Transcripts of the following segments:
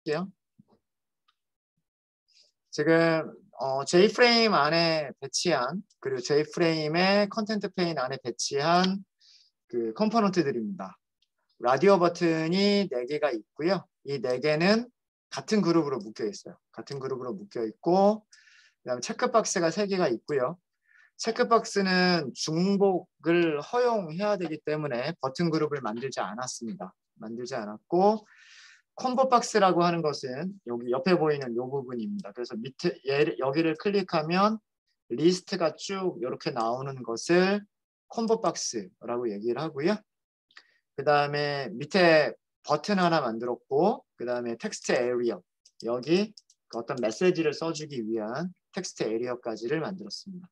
할게요. 지금 J프레임 안에 배치한, 그리고 J프레임의 컨텐트 페인 안에 배치한 그 컴포넌트들입니다. 라디오 버튼이 4개가 있고요. 이 4개는 같은 그룹으로 묶여 있어요. 같은 그룹으로 묶여 있고, 그다음에 체크박스가 3개가 있고요. 체크박스는 중복을 허용해야 되기 때문에 버튼 그룹을 만들지 않았습니다. 만들지 않았고, 콤보박스라고 하는 것은 여기 옆에 보이는 이 부분입니다. 그래서 밑에 여기를 클릭하면 리스트가 쭉 이렇게 나오는 것을 콤보박스라고 얘기를 하고요. 그 다음에 밑에 버튼 하나 만들었고, 그 다음에 텍스트 에리어, 여기 어떤 메시지를 써주기 위한 텍스트 에리어까지를 만들었습니다.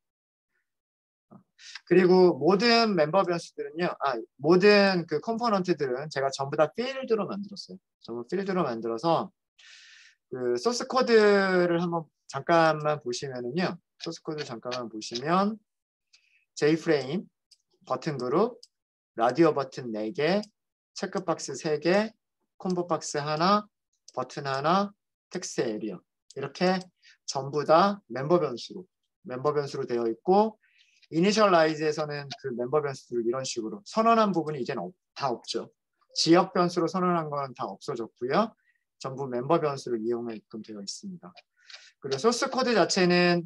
그리고 모든 멤버 변수들은요, 모든 그 컴포넌트들은 제가 전부 다 필드로 만들었어요. 전부 필드로 만들어서 그 소스 코드를 한번 잠깐만 보시면은요, 소스 코드 잠깐만 보시면 J프레임, 버튼 그룹, 라디오 버튼 4개, 체크박스 3개, 콤보박스 하나, 버튼 하나, 텍스트 에리어, 이렇게 전부 다 멤버 변수로 되어 있고, 이니셜라이즈에서는 그 멤버 변수를 이런 식으로 선언한 부분이 이제는 다 없죠. 지역 변수로 선언한 건 다 없어졌고요. 전부 멤버 변수를 이용하게끔 되어 있습니다. 그리고 소스 코드 자체는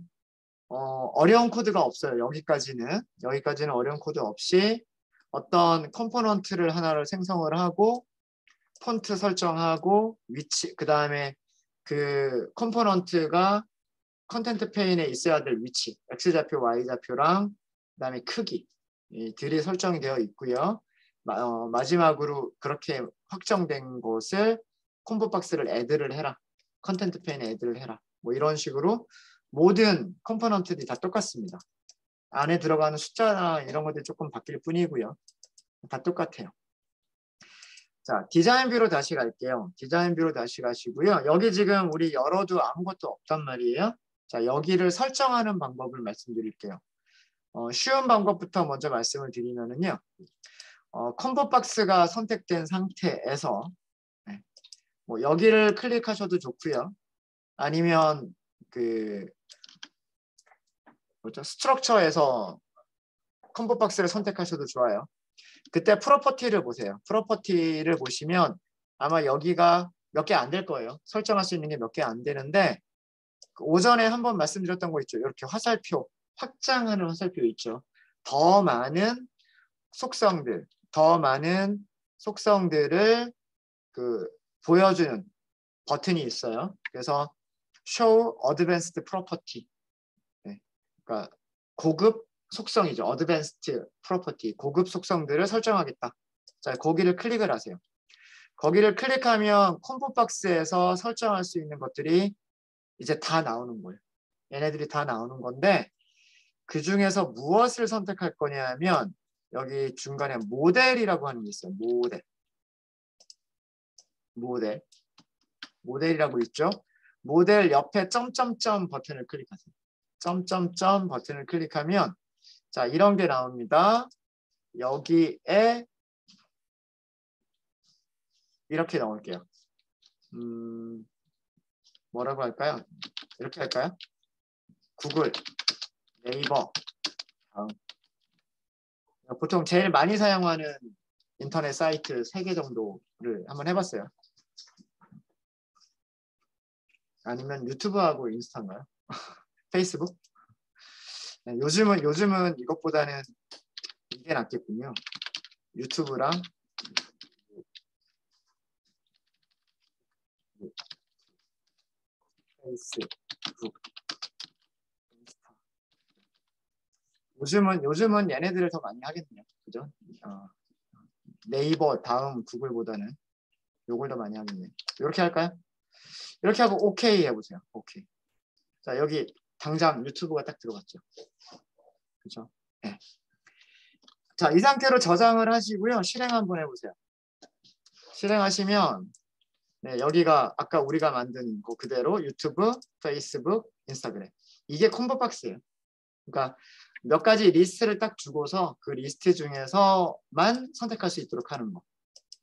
어려운 코드가 없어요. 여기까지는 어려운 코드 없이 어떤 컴포넌트를 하나를 생성을 하고 폰트 설정하고 위치, 그 다음에 그 컴포넌트가 컨텐트 페인에 있어야 될 위치, X좌표, Y좌표랑 그다음에 크기 들이 설정이 되어 있고요. 마지막으로 그렇게 확정된 것을 콤보 박스를 애드를 해라. 컨텐트 페인에 애드를 해라. 뭐 이런 식으로 모든 컴포넌트들이 다 똑같습니다. 안에 들어가는 숫자나 이런 것들이 조금 바뀔 뿐이고요. 다 똑같아요. 자, 디자인 뷰로 다시 갈게요. 디자인 뷰로 다시 가시고요. 여기 지금 우리 열어도 아무것도 없단 말이에요. 자, 여기를 설정하는 방법을 말씀드릴게요. 쉬운 방법부터 먼저 말씀을 드리면은요. 콤보 박스가 선택된 상태에서 뭐 여기를 클릭하셔도 좋고요. 아니면 그 스트럭처에서 콤보 박스를 선택하셔도 좋아요. 그때 프로퍼티를 보세요. 프로퍼티를 보시면 아마 여기가 몇 개 안 될 거예요. 설정할 수 있는 게 몇 개 안 되는데 오전에 한번 말씀드렸던 거 있죠. 이렇게 화살표, 확장하는 화살표 있죠. 더 많은 속성들을 보여주는 버튼이 있어요. 그래서 Show Advanced Property. 그러니까 고급 속성이죠. Advanced Property. 고급 속성들을 설정하겠다. 자, 거기를 클릭을 하세요. 거기를 클릭하면 콤보 박스에서 설정할 수 있는 것들이 이제 다 나오는 거예요. 얘네들이 다 나오는 건데 그 중에서 무엇을 선택할 거냐면 여기 중간에 모델이라고 하는 게 있어요. 모델이라고 있죠. 모델 옆에 점점점 버튼을 클릭하세요. 점점점 버튼을 클릭하면 자, 이런 게 나옵니다. 여기에 이렇게 넣을게요. 뭐라고 할까요? 이렇게 할까요? 구글, 네이버, 다음. 보통 제일 많이 사용하는 인터넷 사이트 3개 정도를 한번 해봤어요. 아니면 유튜브하고 인스타인가요? 페이스북? 네, 요즘은 이것보다는 이게 낫겠군요. 유튜브랑 페이스북, 인스타. 요즘은 얘네들을 더 많이 하겠네요. 그죠? 네이버 다음 구글보다는 요걸 더 많이 하겠네요. 이렇게 할까요? 이렇게 하고 오케이 해보세요. 오케이. 자, 여기 당장 유튜브가 딱 들어갔죠. 그죠? 네. 자, 이 상태로 저장을 하시고요. 실행 한번 해보세요. 실행하시면 네, 여기가 아까 우리가 만든 거 그대로 유튜브, 페이스북, 인스타그램. 이게 콤보 박스예요. 그러니까 몇 가지 리스트를 딱 주고서 그 리스트 중에서만 선택할 수 있도록 하는 거.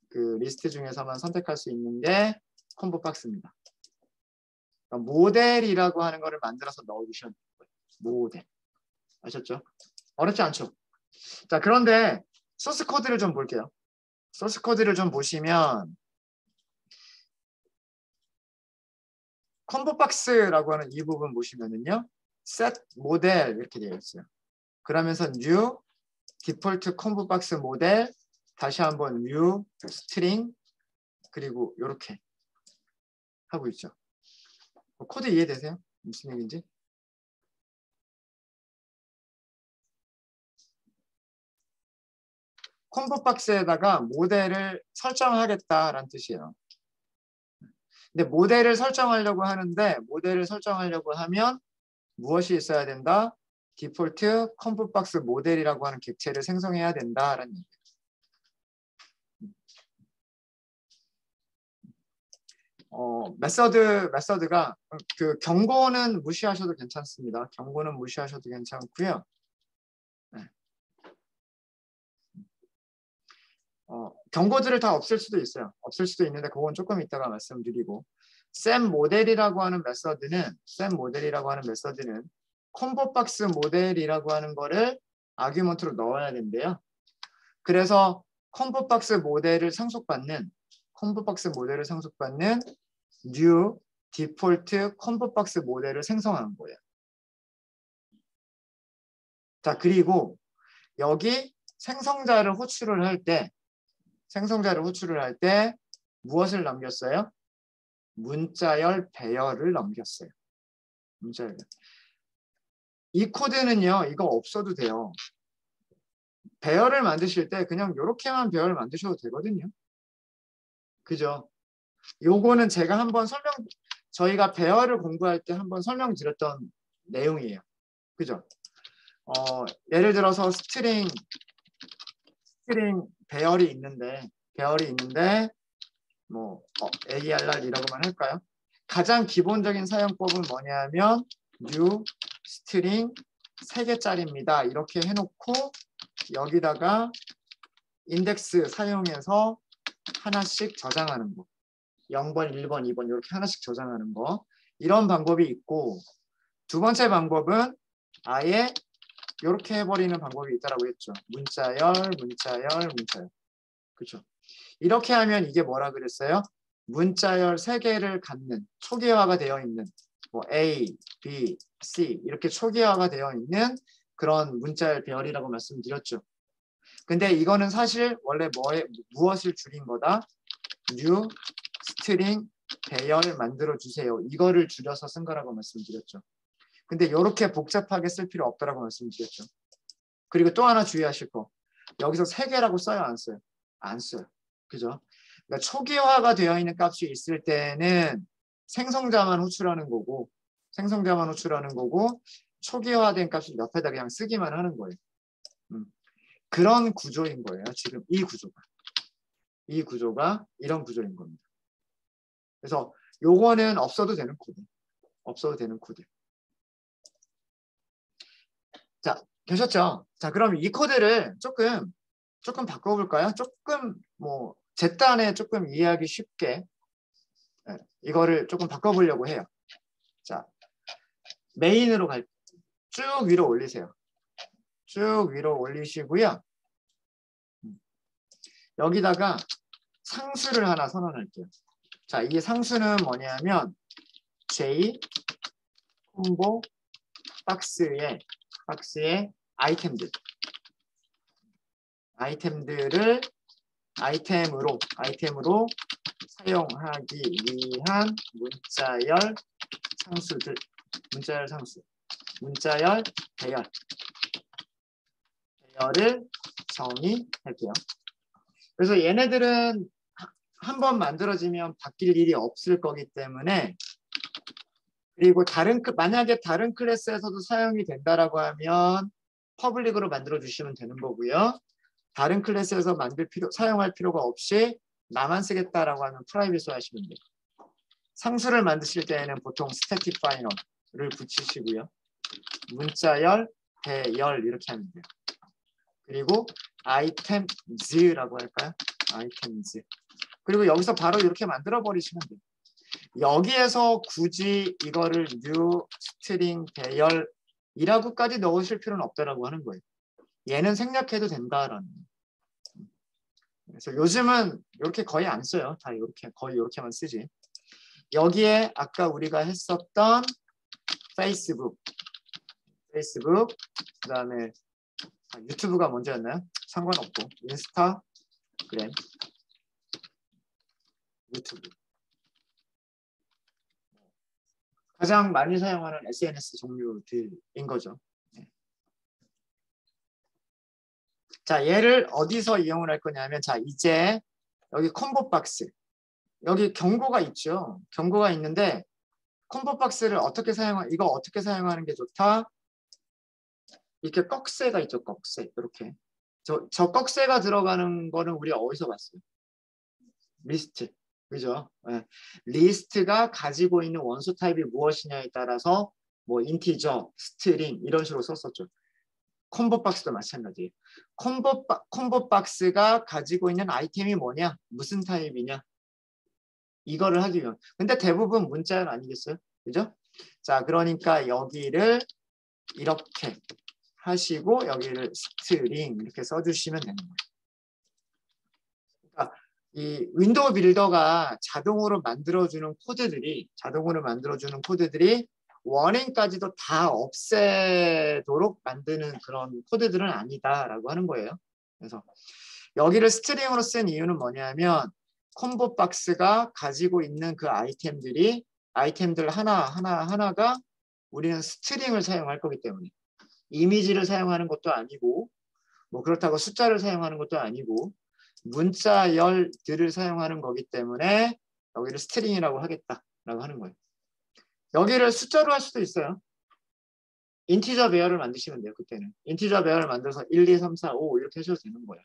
그 리스트 중에서만 선택할 수 있는 게 콤보 박스입니다. 그러니까 모델이라고 하는 거를 만들어서 넣어주셔야 돼요. 모델. 아셨죠? 어렵지 않죠? 자, 그런데 소스 코드를 좀 볼게요. 소스 코드를 좀 보시면 콤보 박스라고 하는 이 부분 보시면은요. set 모델 이렇게 되어 있어요. 그러면서 new 디폴트 콤보 박스 모델 다시 한번 new 스트링 그리고 이렇게 하고 있죠. 코드 이해되세요? 무슨 얘기인지? 콤보 박스에다가 모델을 설정하겠다라는 뜻이에요. 근데 모델을 설정하려고 하는데 모델을 설정하려고 하면 무엇이 있어야 된다? 디폴트 콤보 박스 모델이라고 하는 객체를 생성해야 된다라는 얘기예요. 메서드가 그 경고는 무시하셔도 괜찮습니다. 경고는 무시하셔도 괜찮고요. 네. 경고들을 다 없앨 수도 있어요. 없앨 수도 있는데 그건 조금 이따가 말씀드리고 샘 모델이라고 하는 메서드는 콤보 박스 모델이라고 하는 거를 아규먼트로 넣어야 된대요. 그래서 콤보 박스 모델을 상속받는 new 디폴트 콤보 박스 모델을 생성한 거예요. 자, 그리고 여기 생성자를 호출을 할 때 무엇을 남겼어요? 문자열 배열을 남겼어요. 문자열. 이 코드는요, 이거 없어도 돼요. 배열을 만드실 때 그냥 이렇게만 배열을 만드셔도 되거든요. 그죠? 요거는 제가 한번 저희가 배열을 공부할 때 한번 설명드렸던 내용이에요. 그죠? 예를 들어서 스트링 배열이 있는데 뭐 ARR이라고만 할까요? 가장 기본적인 사용법은 뭐냐면 new 스트링 3개짜리입니다. 이렇게 해놓고 여기다가 인덱스 사용해서 하나씩 저장하는 거. 0번, 1번, 2번 이렇게 하나씩 저장하는 거. 이런 방법이 있고 두 번째 방법은 아예 이렇게 해버리는 방법이 있다라고 했죠. 문자열. 그렇죠? 이렇게 하면 이게 뭐라 그랬어요? 문자열 3개를 갖는 초기화가 되어 있는 뭐 A, B, C 이렇게 초기화가 되어 있는 그런 문자열 배열이라고 말씀드렸죠. 근데 이거는 사실 원래 무엇을 줄인 거다? new 스트링 배열 만들어 주세요. 이거를 줄여서 쓴 거라고 말씀드렸죠. 근데 이렇게 복잡하게 쓸 필요 없다라고 말씀드렸죠. 그리고 또 하나 주의하실 거. 여기서 3개라고 써요, 안 써요? 안 써요. 그죠? 그러니까 초기화가 되어 있는 값이 있을 때는 생성자만 호출하는 거고 초기화된 값을 옆에다 그냥 쓰기만 하는 거예요. 그런 구조인 거예요. 지금 이 구조가 이런 구조인 겁니다. 그래서 요거는 없어도 되는 코드. 자, 되셨죠? 자, 그럼 이 코드를 조금 바꿔볼까요? 조금 뭐 제 딴에 조금 이해하기 쉽게 이거를 조금 바꿔보려고 해요. 자, 메인으로 쭉 위로 올리세요. 쭉 위로 올리시고요. 여기다가 상수를 하나 선언할게요. 자, 이 상수는 뭐냐면 J 콤보 박스의 아이템들을 아이템으로 사용하기 위한 문자열 배열을 정의할게요. 그래서 얘네들은 한번 만들어지면 바뀔 일이 없을 거기 때문에 그리고 만약에 다른 클래스에서도 사용이 된다라고 하면 퍼블릭으로 만들어 주시면 되는 거고요. 다른 클래스에서 사용할 필요가 없이 나만 쓰겠다라고 하면 프라이빗으로 하시면 돼요. 상수를 만드실 때에는 보통 스태틱 파이널을 붙이시고요. 문자열, 배열 이렇게 하면 돼요. 그리고 아이템즈라고 할까요? 아이템즈. 그리고 여기서 바로 이렇게 만들어 버리시면 돼요. 여기에서 굳이 이거를 new string 배열이라고까지 넣으실 필요는 없다라고 하는 거예요. 얘는 생략해도 된다라는 거예요. 그래서 요즘은 이렇게 거의 안 써요. 다 이렇게 거의 이렇게만 쓰지. 여기에 아까 우리가 했었던 페이스북, 그다음에 유튜브가 먼저였나요? 상관없고 인스타그램, 유튜브. 가장 많이 사용하는 SNS 종류들인 거죠. 네. 자, 얘를 어디서 이용을 할 거냐면, 자, 이제 여기 콤보 박스, 여기 경고가 있죠. 경고가 있는데 콤보 박스를 이거 어떻게 사용하는 게 좋다? 이렇게 꺽쇠가 있죠, 꺽쇠. 이렇게. 저 꺽쇠가 들어가는 거는 우리 어디서 봤어요? 리스트. 그죠? 네. 리스트가 가지고 있는 원소 타입이 무엇이냐에 따라서 뭐 인티저, 스트링 이런 식으로 썼었죠. 콤보 박스도 마찬가지예요. 콤보 박스가 가지고 있는 아이템이 뭐냐? 무슨 타입이냐? 이거를 하기 위한. 근데 대부분 문자는 아니겠어요? 그죠? 자, 그러니까 여기를 이렇게 하시고 여기를 스트링 이렇게 써주시면 되는 거예요. 그러니까 이 윈도우 빌더가 자동으로 만들어주는 코드들이 워닝까지도 다 없애도록 만드는 그런 코드들은 아니다라고 하는 거예요. 그래서 여기를 스트링으로 쓴 이유는 뭐냐면 콤보 박스가 가지고 있는 그 아이템들 하나가 우리는 스트링을 사용할 거기 때문에 이미지를 사용하는 것도 아니고 뭐 그렇다고 숫자를 사용하는 것도 아니고 문자열들을 사용하는 거기 때문에 여기를 스트링이라고 하겠다라고 하는 거예요. 여기를 숫자로 할 수도 있어요. 인티저 배열을 만드시면 돼요. 그때는. 인티저 배열을 만들어서 1, 2, 3, 4, 5 이렇게 하셔도 되는 거예요.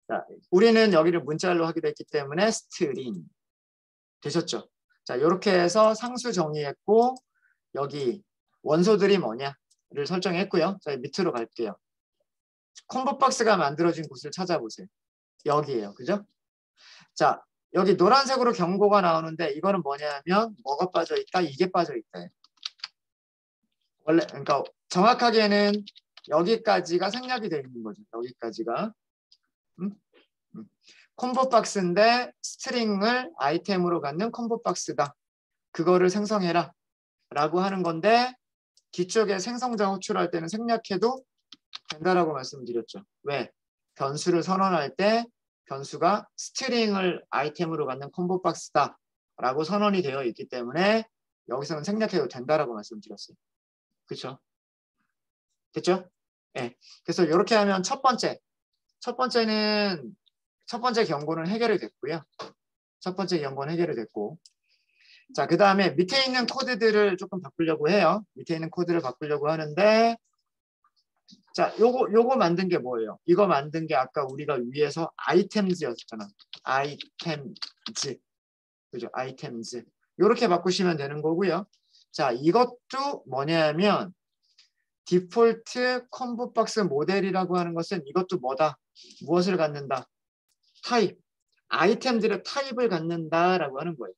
자, 우리는 여기를 문자열로 하게 됐기 때문에 스트링 되셨죠? 자, 이렇게 해서 상수 정의했고 여기 원소들이 뭐냐를 설정했고요. 자, 밑으로 갈게요. 콤보 박스가 만들어진 곳을 찾아보세요. 여기에요. 그죠? 자, 여기 노란색으로 경고가 나오는데 이거는 뭐냐면 뭐가 빠져 있다? 이게 빠져 있다. 원래 그러니까 정확하게는 여기까지가 생략이 되어 있는 거죠. 여기까지가. 콤보 박스인데 스트링을 아이템으로 갖는 콤보 박스다. 그거를 생성해라 라고 하는 건데 뒤쪽에 생성자 호출할 때는 생략해도 된다라고 말씀드렸죠. 왜? 변수를 선언할 때 변수가 스트링을 아이템으로 갖는 콤보 박스다 라고 선언이 되어 있기 때문에 여기서는 생략해도 된다라고 말씀드렸어요. 그렇죠? 됐죠? 네. 그래서 이렇게 하면 첫 번째 경고는 해결이 됐고요. 첫 번째 경고는 해결이 됐고 자, 그 다음에 밑에 있는 코드들을 조금 바꾸려고 해요. 밑에 있는 코드를 바꾸려고 하는데 자, 요거 만든 게 뭐예요? 이거 만든 게 아까 우리가 위에서 아이템즈였잖아. 아이템즈. 그죠? 아이템즈. 요렇게 바꾸시면 되는 거고요. 자, 이것도 뭐냐면 디폴트 콤보 박스 모델이라고 하는 것은 이것도 뭐다? 무엇을 갖는다? 타입. 아이템들의 타입을 갖는다라고 하는 거예요.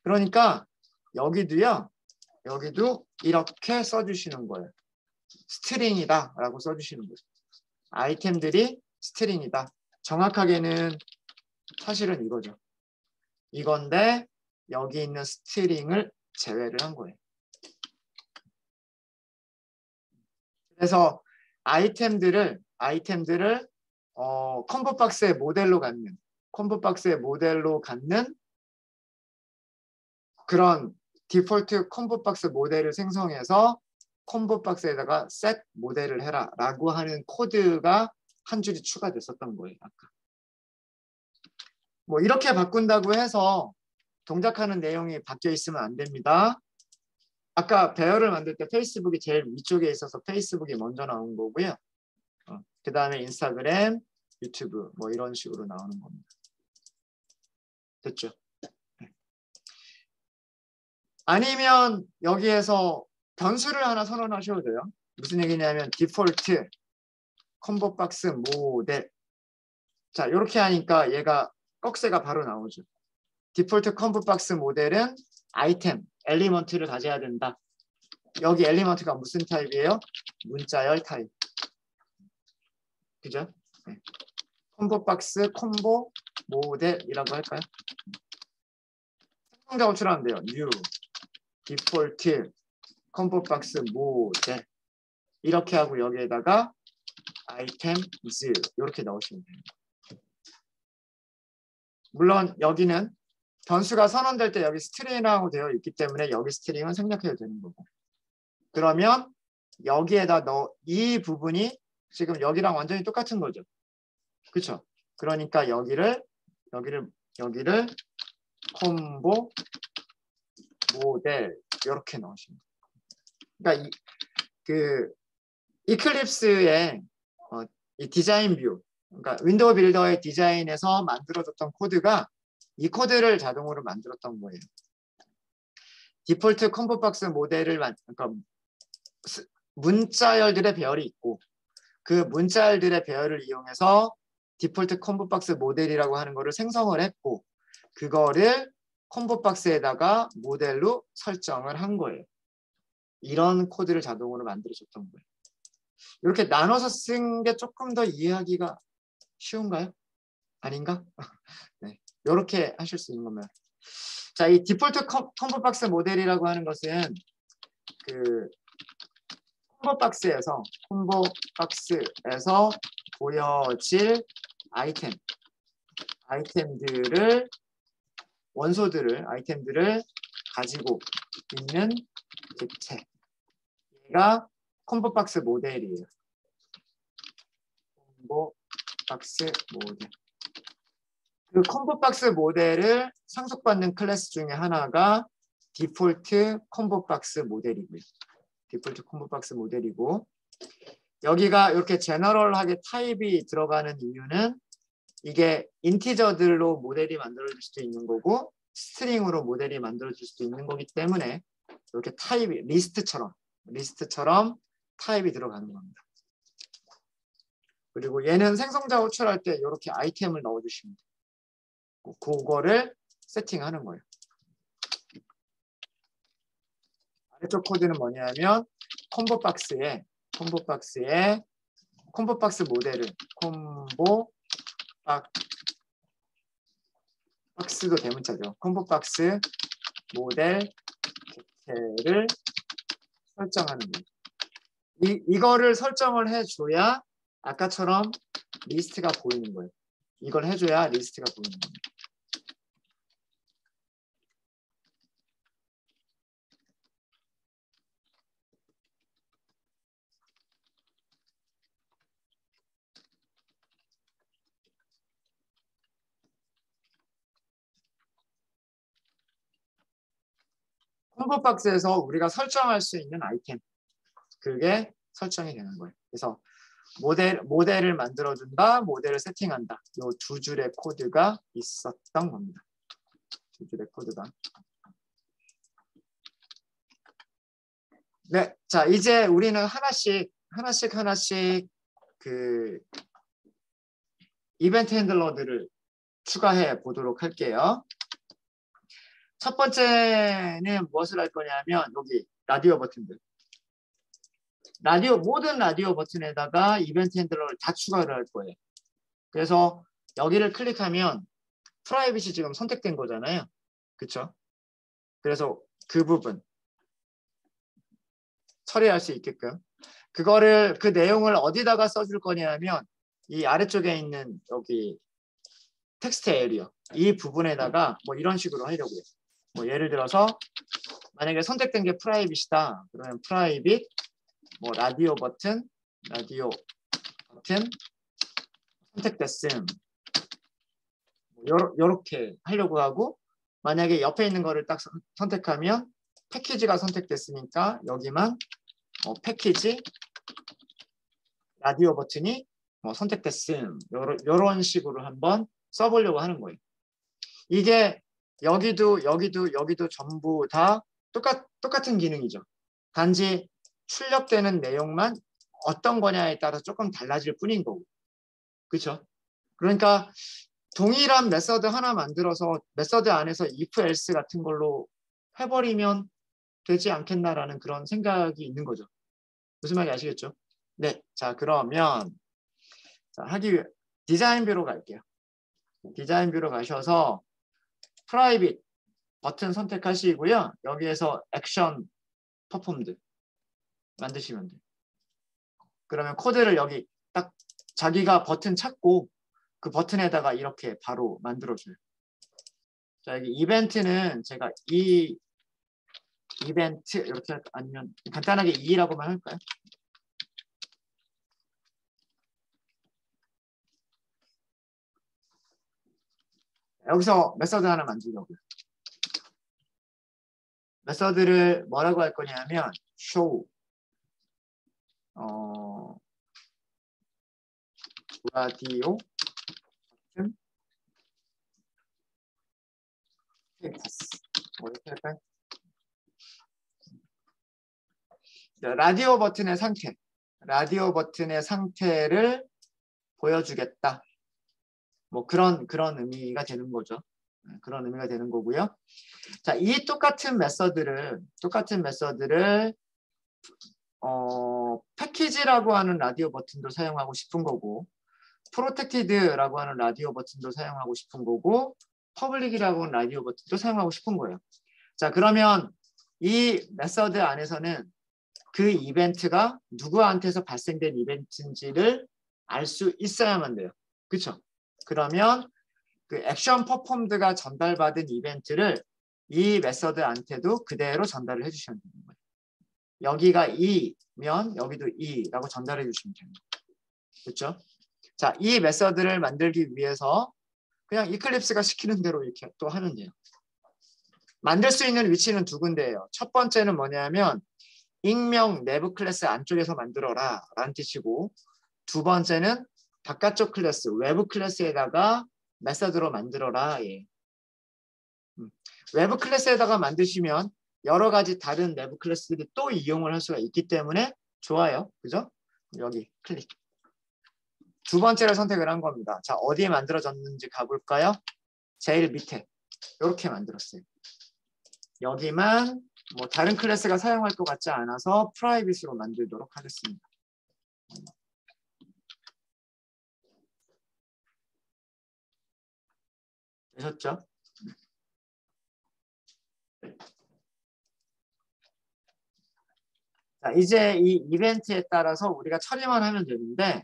그러니까 여기도 이렇게 써주시는 거예요. 스트링이다 라고 써주시는 거죠. 아이템들이 스트링이다. 정확하게는 사실은 이거죠. 이건데 여기 있는 스트링을 제외를 한 거예요. 그래서 아이템들을 콤보 박스의 모델로 갖는 그런 디폴트 콤보 박스 모델을 생성해서 콤보 박스에다가 set 모델을 해라 라고 하는 코드가 한 줄이 추가됐었던 거예요. 아까. 뭐 이렇게 바꾼다고 해서 동작하는 내용이 바뀌어 있으면 안 됩니다. 아까 배열을 만들 때 페이스북이 제일 위쪽에 있어서 페이스북이 먼저 나온 거고요. 그 다음에 인스타그램, 유튜브 뭐 이런 식으로 나오는 겁니다. 됐죠? 아니면 여기에서 변수를 하나 선언하셔도 돼요. 무슨 얘기냐면 디폴트 콤보 박스 모델. 자, 이렇게 하니까 얘가 꺽쇠가 바로 나오죠. 디폴트 컴보 박스 모델은 아이템, 엘리먼트를 가져야 된다. 여기 엘리먼트가 무슨 타입이에요? 문자열 타입. 그죠? 네. 콤보 박스 콤보 모델이라고 할까요? 생성자 호출하면 돼요. new 디폴트 콤보 박스 모델 이렇게 하고 여기에다가 items 이렇게 넣으시면 됩니다. 물론 여기는 변수가 선언될 때 여기 스트링하고 되어 있기 때문에 여기 스트링은 생략해도 되는 거고. 그러면 여기에다 이 부분이 지금 여기랑 완전히 똑같은 거죠. 그렇죠? 그러니까 여기를 콤보 모델 이렇게 넣으시면 돼요. 그러니까 이클립스의 이 디자인 뷰, 그러니까 윈도우 빌더의 디자인에서 만들어졌던 코드가 이 코드를 자동으로 만들었던 거예요. 디폴트 콤보 박스 모델을 그러니까 문자열들의 배열이 있고 그 문자열들의 배열을 이용해서 디폴트 콤보 박스 모델이라고 하는 거를 생성을 했고 그거를 콤보 박스에다가 모델로 설정을 한 거예요. 이런 코드를 자동으로 만들어줬던 거예요. 이렇게 나눠서 쓴 게 조금 더 이해하기가 쉬운가요? 아닌가? 네, 이렇게 하실 수 있는 겁니다. 자, 이 디폴트 콤보 박스 모델이라고 하는 것은 그 콤보 박스에서 보여질 아이템들을 아이템들을 가지고 있는 객체. 얘가 콤보 박스 모델이에요. 콤보 박스 모델. 그 콤보 박스 모델을 상속받는 클래스 중에 하나가 디폴트 콤보 박스 모델이고요. 디폴트 콤보 박스 모델이고 여기가 이렇게 제너럴하게 타입이 들어가는 이유는 이게 인티저들로 모델이 만들어질 수도 있는 거고 스트링으로 모델이 만들어질 수도 있는 거기 때문에 이렇게 타입이 리스트처럼 타입이 들어가는 겁니다. 그리고 얘는 생성자 호출할 때 이렇게 아이템을 넣어주시면 돼요. 그거를 세팅하는 거예요. 아래쪽 코드는 뭐냐면 콤보 박스 모델을 박스도 대문자죠. 콤보 박스 모델 객체를 설정하는 거예요. 이거를 설정을 해줘야 아까처럼 리스트가 보이는 거예요. 이걸 해줘야 리스트가 보이는 겁니다. 콤보 박스에서 우리가 설정할 수 있는 아이템 그게 설정이 되는 거예요. 그래서 모델을 만들어준다, 모델을 세팅한다. 이 두 줄의 코드가 있었던 겁니다. 두 줄의 코드가. 네, 자 이제 우리는 하나씩 그 이벤트 핸들러들을 추가해 보도록 할게요. 첫 번째는 무엇을 할 거냐면 여기 라디오 버튼들. 모든 라디오 버튼에다가 이벤트 핸들러를 다 추가를 할 거예요. 그래서 여기를 클릭하면 프라이빗이 지금 선택된 거잖아요. 그렇죠? 그래서 그 부분 처리할 수 있게끔 그 내용을 어디다가 써줄 거냐면 이 아래쪽에 있는 여기 텍스트 에리어 이 부분에다가 뭐 이런 식으로 하려고요. 뭐 예를 들어서 만약에 선택된 게 프라이빗이다. 그러면 프라이빗 뭐 라디오 버튼 선택됐음. 요렇게 하려고 하고 만약에 옆에 있는 거를 딱 선택하면 패키지가 선택됐으니까 여기만 패키지 라디오 버튼이 선택됐음. 요런 식으로 한번 써보려고 하는 거예요. 이게 여기도 전부 다 똑같은 기능이죠. 단지 출력되는 내용만 어떤 거냐에 따라 조금 달라질 뿐인 거고. 그렇죠? 그러니까 동일한 메서드 하나 만들어서 메서드 안에서 if else 같은 걸로 해버리면 되지 않겠나라는 그런 생각이 있는 거죠. 무슨 말인지 아시겠죠? 네, 자 그러면 자, 하기 위해 디자인 뷰로 갈게요. 디자인 뷰로 가셔서 프라이빗 버튼 선택하시고요. 여기에서 액션 퍼폼드 만드시면 돼요. 그러면 코드를 여기 딱 자기가 버튼 찾고 그 버튼에다가 이렇게 바로 만들어줘요. 자, 여기 이벤트는 제가 이 이벤트 이렇게 아니면 간단하게 2라고만 할까요? 여기서 메서드 하나 만들려고요. 메서드를 뭐라고 할 거냐면 show 라디오 버튼 스테이터스 이렇게 할까요? 라디오 버튼의 상태, 라디오 버튼의 상태를 보여주겠다. 뭐 그런 의미가 되는 거죠. 그런 의미가 되는 거고요. 자, 이 똑같은 메서드를 패키지라고 하는 라디오 버튼도 사용하고 싶은 거고, 프로텍티드라고 하는 라디오 버튼도 사용하고 싶은 거고, 퍼블릭이라고 하는 라디오 버튼도 사용하고 싶은 거예요. 자, 그러면 이 메서드 안에서는 그 이벤트가 누구한테서 발생된 이벤트인지를 알 수 있어야만 돼요. 그렇죠? 그러면 그 액션 퍼폼드가 전달받은 이벤트를 이 메서드한테도 그대로 전달을 해주시면 되는 거예요. 여기가 E면 여기도 E라고 전달해 주시면 됩니다. 그렇죠? 자, 이 메서드를 만들기 위해서 그냥 이클립스가 시키는 대로 이렇게 또 하면 돼요. 만들 수 있는 위치는 두 군데예요. 첫 번째는 뭐냐면 익명 내부 클래스 안쪽에서 만들어라 라는 뜻이고, 두 번째는 바깥쪽 클래스 외부 클래스에다가 메서드로 만들어라. 예. 외부 클래스에다가 만드시면 여러 가지 다른 내부 클래스들이 또 이용을 할 수가 있기 때문에 좋아요. 그죠? 여기 클릭. 두 번째를 선택을 한 겁니다. 자, 어디에 만들어졌는지 가볼까요? 제일 밑에 이렇게 만들었어요. 여기만 뭐 다른 클래스가 사용할 것 같지 않아서 프라이빗으로 만들도록 하겠습니다. 되셨죠? 자, 이제 이 이벤트에 따라서 우리가 처리만 하면 되는데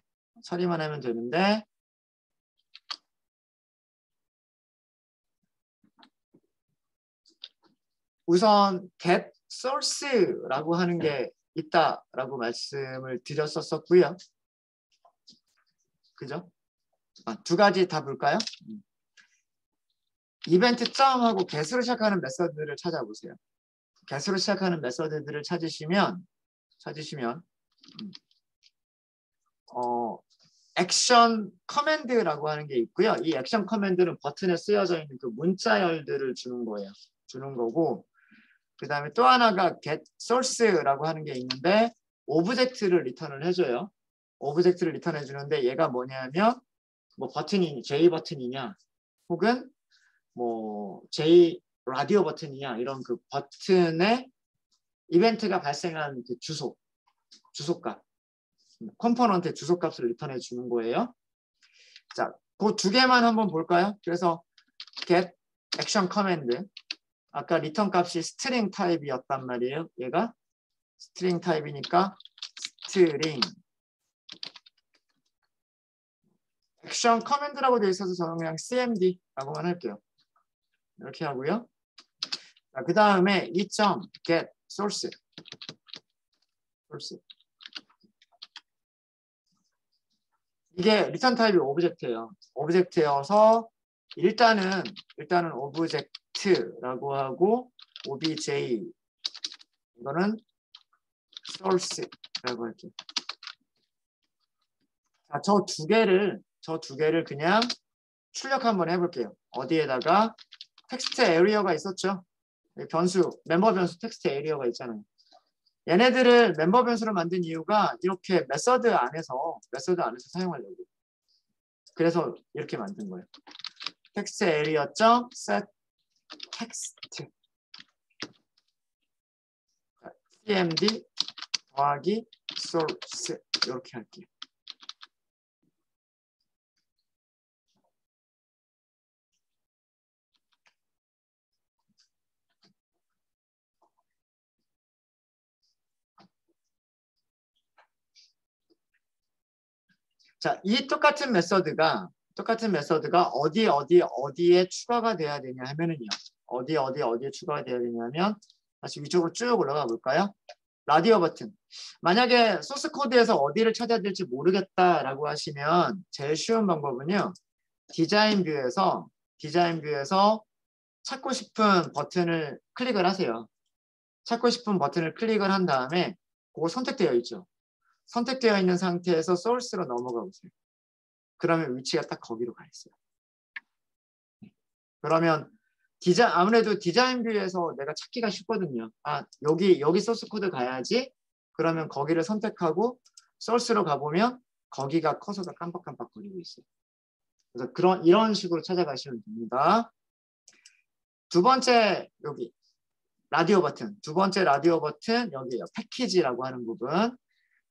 우선 get source라고 하는 게 있다라고 말씀을 드렸었고요. 그죠? 두 가지 다 볼까요? 이벤트 점하고 get으로 시작하는 메서드를 찾아보세요. get으로 시작하는 메서드들을 찾으시면 액션 커맨드라고 하는 게 있고요. 이 액션 커맨드는 버튼에 쓰여져 있는 그 문자열들을 주는 거예요. 주는 거고, 그 다음에 또 하나가 get source라고 하는 게 있는데 오브젝트를 리턴을 해줘요. 오브젝트를 리턴해 주는데 얘가 뭐냐면 뭐 버튼이 J 버튼이냐 혹은 뭐 J 라디오 버튼이냐 이런 그 버튼에 이벤트가 발생한 그 주소값 컴포넌트의 주소값을 리턴해 주는 거예요. 자, 그 두 개만 한번 볼까요? 그래서 get action command 아까 리턴 값이 스트링 타입이었단 말이에요. 얘가 스트링 타입이니까 스트링 액션 커맨드라고 되어 있어서 저는 그냥 cmd라고만 할게요. 이렇게 하고요. 그 다음에 이 점 get source 이게 리턴 타입이 오브젝트예요. 오브젝트여서 일단은 오브젝트라고 하고 obj 이거는 source라고 할게요. 자, 저 두 개를 그냥 출력 한번 해볼게요. 어디에다가 텍스트 에리어가 있었죠? 변수, 멤버 변수 텍스트 에리어가 있잖아요. 얘네들을 멤버 변수로 만든 이유가 이렇게 메서드 안에서 사용하려고. 그래서 이렇게 만든 거예요. 텍스트 에리어.set 텍스트 cmd 더하기 source 이렇게 할게요. 자, 이 똑같은 메서드가 어디에 추가가 돼야 되냐 하면은요. 어디에 추가가 돼야 되냐면 다시 위쪽으로 쭉 올라가 볼까요? 라디오 버튼. 만약에 소스 코드에서 어디를 찾아야 될지 모르겠다라고 하시면 제일 쉬운 방법은요. 디자인 뷰에서 찾고 싶은 버튼을 클릭을 하세요. 찾고 싶은 버튼을 클릭을 한 다음에 그거 선택되어 있죠. 선택되어 있는 상태에서 소스로 넘어가 보세요. 그러면 위치가 딱 거기로 가 있어요. 그러면 아무래도 디자인 뷰에서 내가 찾기가 쉽거든요. 아, 여기 소스 코드 가야지. 그러면 거기를 선택하고 소스로 가보면 거기가 커서가 깜빡깜빡거리고 있어요. 그래서 이런 식으로 찾아가시면 됩니다. 두 번째 여기 라디오 버튼. 두 번째 라디오 버튼 여기에요. 패키지라고 하는 부분.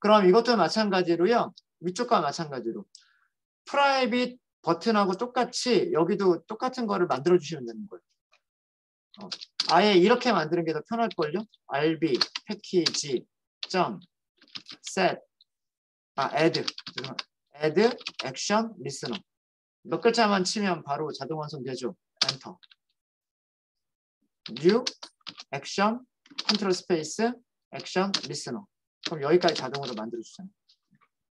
그럼 이것도 마찬가지로요. 위쪽과 마찬가지로 프라이빗 버튼하고 똑같이 여기도 똑같은 거를 만들어 주시면 되는 거예요. 아예 이렇게 만드는 게 더 편할걸요? rb 패키지 set add action listener 몇 글자만 치면 바로 자동 완성되죠. 엔터 new action 컨트롤 스페이스 action listener 그럼 여기까지 자동으로 만들어 주잖아요.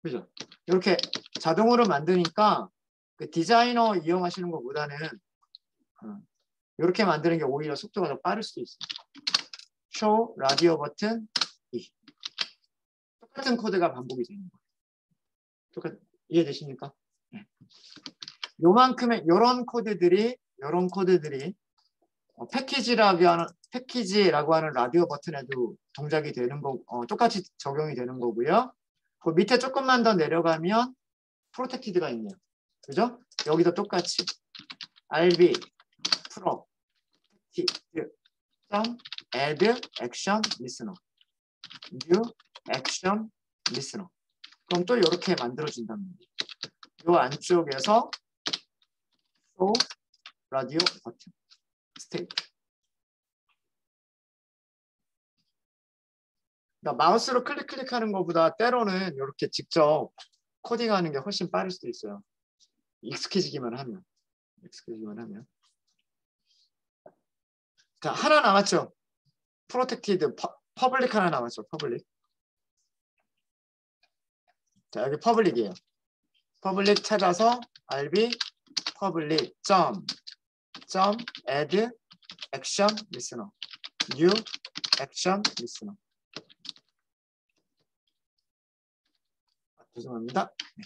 그죠? 이렇게 자동으로 만드니까 그 디자이너 이용하시는 것보다는 이렇게 만드는 게 오히려 속도가 더 빠를 수도 있어요. show 라디오 버튼 2. 똑같은 코드가 반복이 되는 거예요. 이해되십니까? 네. 요만큼의 이런 코드들이 패키지라고 하는 라디오 버튼에도 동작이 되는 거 똑같이 적용이 되는 거고요. 그 밑에 조금만 더 내려가면 프로텍티드가 있네요. 그죠? 여기도 똑같이 rb protected add action listener new action listener 그럼 또 이렇게 만들어진단 말이에요. 이 안쪽에서 show 라디오 버튼 스테이트 그러니까 마우스로 클릭하는 것보다 때로는 이렇게 직접 코딩하는 게 훨씬 빠를 수도 있어요. 익숙해지기만 하면. 자, 하나 남았죠. 프로텍티드 퍼블릭 하나 남았죠. 퍼블릭. 자, 여기 퍼블릭이에요. 퍼블릭 찾아서 rb 퍼블릭 add action listener new action listener 죄송합니다. 네.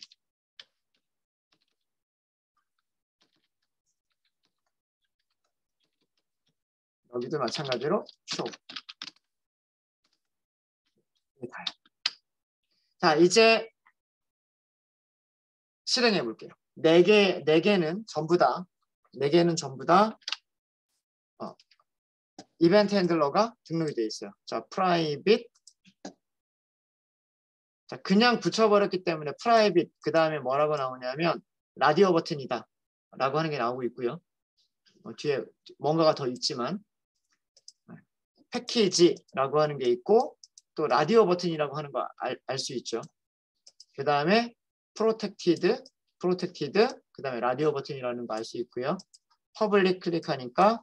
여기도 마찬가지로 show. 자, 이제 실행해 볼게요. 네 개는 전부 다 이벤트 핸들러가 등록이 되어 있어요. 자, private 자, 그냥 붙여버렸기 때문에 private 그 다음에 뭐라고 나오냐면 라디오 버튼이다 라고 하는 게 나오고 있고요. 뒤에 뭔가가 더 있지만 패키지라고 하는 게 있고 또 라디오 버튼이라고 하는 거 알 수 있죠. 그 다음에 protected 그 다음에 라디오 버튼이라는 거 알 수 있고요. public 클릭하니까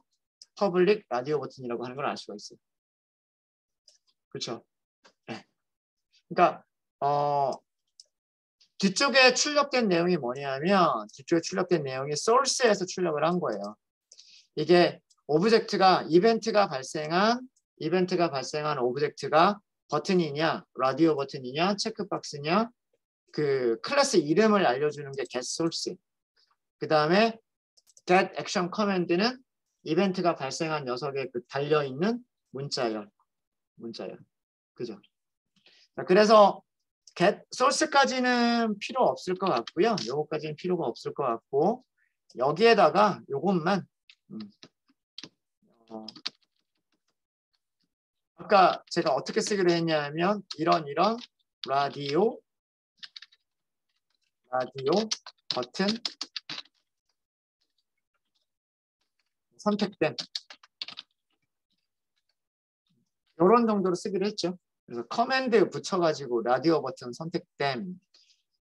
public 라디오 버튼이라고 하는 걸 알 수가 있어요. 그렇죠? 네. 그러니까 뒤쪽에 출력된 내용이 뭐냐면 뒤쪽에 출력된 내용이 source에서 출력을 한 거예요. 이게 오브젝트가 이벤트가 발생한 오브젝트가 버튼이냐 라디오 버튼이냐 체크박스냐 그 클래스 이름을 알려주는 게 getSource 그 다음에 getAction command는 이벤트가 발생한 녀석에 그 달려있는 문자열 그죠? 자, 그래서 getSource까지는 필요 없을 것 같고요. 요거까지는 필요가 없을 것 같고 여기에다가 요것만 아까 제가 어떻게 쓰기로 했냐면 이런 라디오 버튼 선택된 이런 정도로 쓰기로 했죠. 그래서 커맨드 붙여가지고 라디오 버튼 선택된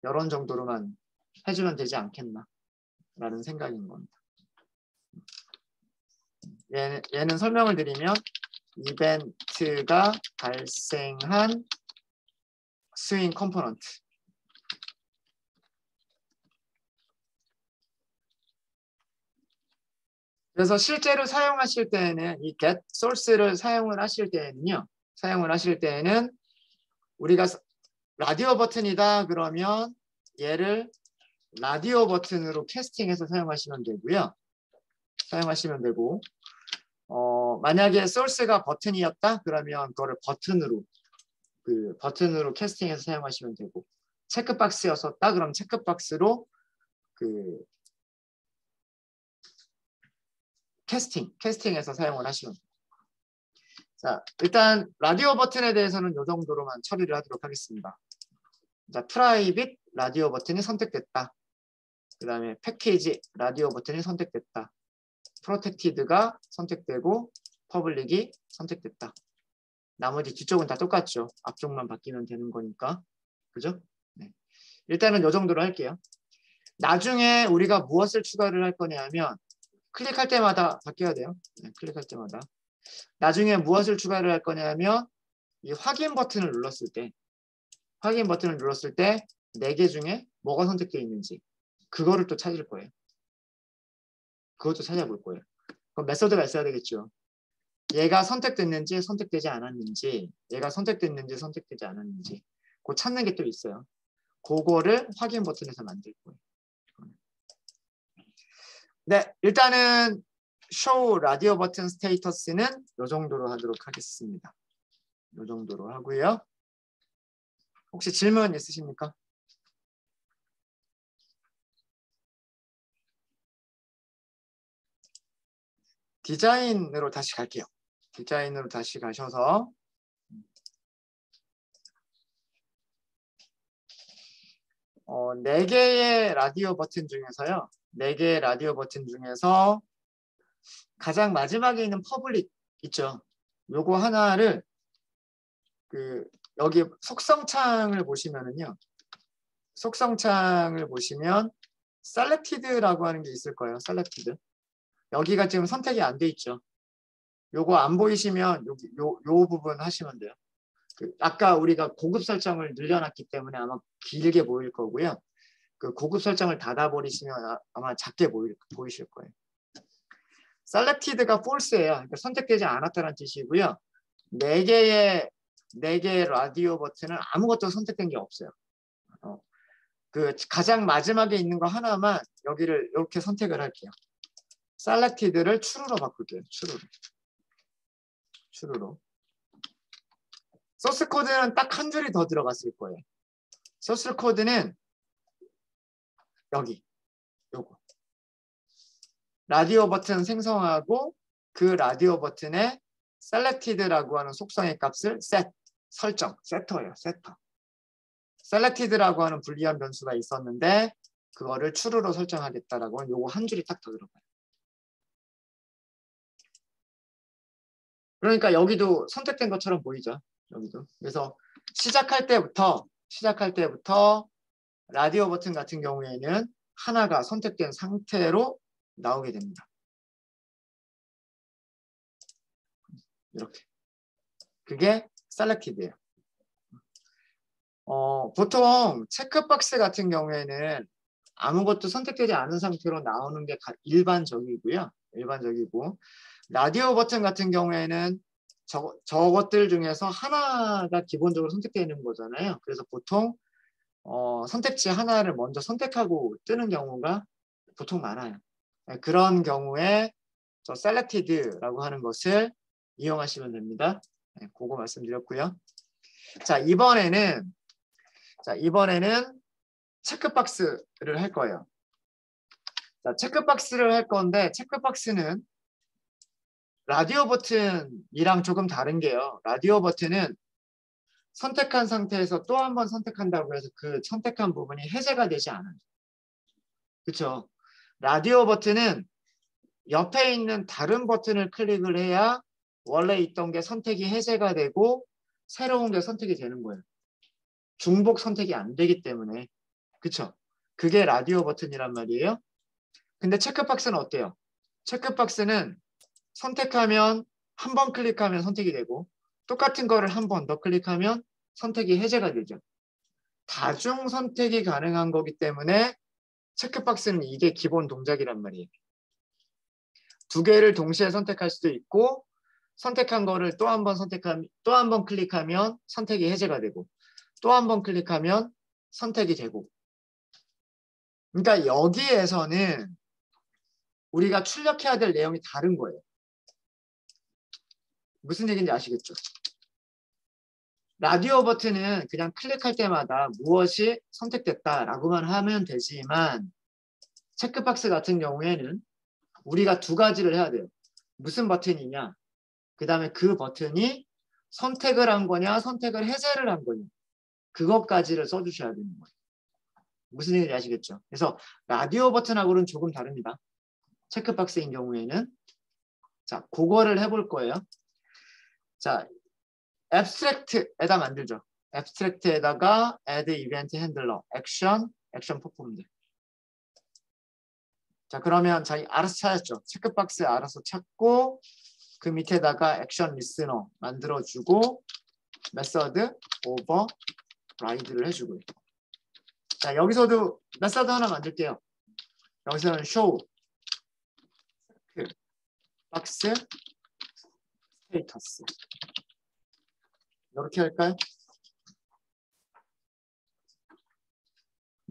이런 정도로만 해주면 되지 않겠나 라는 생각인 겁니다. 얘는 설명을 드리면 이벤트가 발생한 스윙 컴포넌트. 그래서 실제로 사용하실 때에는 이 get source를 사용을 하실 때에는 우리가 라디오 버튼이다 그러면 얘를 라디오 버튼으로 캐스팅해서 사용하시면 되고요. 만약에 source가 버튼이었다 그러면 그거를 버튼으로 캐스팅해서 사용하시면 되고, 체크박스였었다 그럼 체크박스로 캐스팅해서 사용을 하시면 돼요. 자, 일단 라디오 버튼에 대해서는 이 정도로만 처리를 하도록 하겠습니다. 자, 프라이빗 라디오 버튼이 선택됐다. 그 다음에 패키지 라디오 버튼이 선택됐다. 프로텍티드가 선택되고 퍼블릭이 선택됐다. 나머지 뒤쪽은 다 똑같죠. 앞쪽만 바뀌면 되는 거니까. 그죠? 네. 일단은 이 정도로 할게요. 나중에 우리가 무엇을 추가를 할 거냐면 클릭할 때마다 바뀌어야 돼요. 네, 클릭할 때마다. 나중에 무엇을 추가를 할 거냐면 이 확인 버튼을 눌렀을 때 4개 중에 뭐가 선택되어 있는지 그거를 또 찾을 거예요. 그것도 찾아볼 거예요. 그럼 메소드가 있어야 되겠죠. 얘가 선택됐는지 선택되지 않았는지, 얘가 선택됐는지 선택되지 않았는지 그거 찾는 게 또 있어요. 그거를 확인 버튼에서 만들 거예요. 네, 일단은 show 라디오 버튼 스테이터스는 이 정도로 하도록 하겠습니다. 이 정도로 하고요. 혹시 질문 있으십니까? 디자인으로 다시 갈게요. 디자인으로 다시 가셔서 네 개의 라디오 버튼 중에서요. 4개의 라디오 버튼 중에서 가장 마지막에 있는 퍼블릭 있죠. 요거 하나를 여기 속성창을 보시면은요. 속성창을 보시면 selected라고 하는 게 있을 거예요. selected. 여기가 지금 선택이 안 돼 있죠. 요거 안 보이시면 여기 요 부분 하시면 돼요. 아까 우리가 고급 설정을 늘려놨기 때문에 아마 길게 보일 거고요. 고급 설정을 닫아버리시면 아마 작게 보이실 거예요. selected가 false예요. 그러니까 선택되지 않았다는 뜻이고요. 4개의 라디오 버튼은 아무것도 선택된 게 없어요. 가장 마지막에 있는 거 하나만 여기를 이렇게 선택을 할게요. selected를 true로 바꿀게요. true로. 소스 코드는 딱 한 줄이 더 들어갔을 거예요. 소스 코드는 요거. 라디오 버튼 생성하고 그 라디오 버튼에 selected라고 하는 속성의 값을 세터예요. 세터. selected라고 하는 불리한 변수가 있었는데 그거를 true로 설정하겠다라고 하는 요거 한 줄이 딱 더 들어가요. 그러니까 여기도 선택된 것처럼 보이죠. 여기도. 그래서 시작할 때부터 라디오 버튼 같은 경우에는 하나가 선택된 상태로 나오게 됩니다. 이렇게. 그게 selected예요. 보통 체크박스 같은 경우에는 아무것도 선택되지 않은 상태로 나오는 게 일반적이고요. 일반적이고 라디오 버튼 같은 경우에는 저것들 중에서 하나가 기본적으로 선택되는 거잖아요. 그래서 보통 선택지 하나를 먼저 선택하고 뜨는 경우가 보통 많아요. 그런 경우에 저 selected라고 하는 것을 이용하시면 됩니다. 네, 그거 말씀드렸고요. 자, 이번에는 체크박스를 할 거예요. 자, 체크박스를 할 건데 체크박스는 라디오 버튼이랑 조금 다른 게요. 라디오 버튼은 선택한 상태에서 또 한 번 선택한다고 해서 그 선택한 부분이 해제가 되지 않아요. 그렇죠? 라디오 버튼은 옆에 있는 다른 버튼을 클릭을 해야 원래 있던 게 선택이 해제가 되고 새로운 게 선택이 되는 거예요. 중복 선택이 안 되기 때문에. 그쵸? 그게 라디오 버튼이란 말이에요. 근데 체크박스는 어때요? 체크박스는 선택하면 한 번 클릭하면 선택이 되고 똑같은 거를 한 번 더 클릭하면 선택이 해제가 되죠. 다중 선택이 가능한 거기 때문에 체크박스는 이게 기본 동작이란 말이에요. 두 개를 동시에 선택할 수도 있고 선택한 거를 또 한 번 선택하면 또 한 번 클릭하면 선택이 해제가 되고 또 한 번 클릭하면 선택이 되고. 그러니까 여기에서는 우리가 출력해야 될 내용이 다른 거예요. 무슨 얘기인지 아시겠죠? 라디오 버튼은 그냥 클릭할 때마다 무엇이 선택됐다라고만 하면 되지만 체크박스 같은 경우에는 우리가 두 가지를 해야 돼요. 무슨 버튼이냐? 그 다음에 그 버튼이 선택을 한 거냐, 선택을 해제를 한 거냐. 그것까지를 써주셔야 되는 거예요. 무슨 얘기인지 아시겠죠? 그래서 라디오 버튼하고는 조금 다릅니다. 체크박스인 경우에는. 자, 그거를 해볼 거예요. 자, 앱스트랙트에다 만들죠. 앱스트랙트에다가 add event handler, 액션 퍼폼드. 자, 그러면 자기 알아서 찾았죠. 체크박스 알아서 찾고 그 밑에다가 액션 리스너 만들어주고 메서드 오버라이드를 해주고요. 자, 여기서도 메서드 하나 만들게요. 여기서는 show 박스 스테이터스 이렇게 할까요?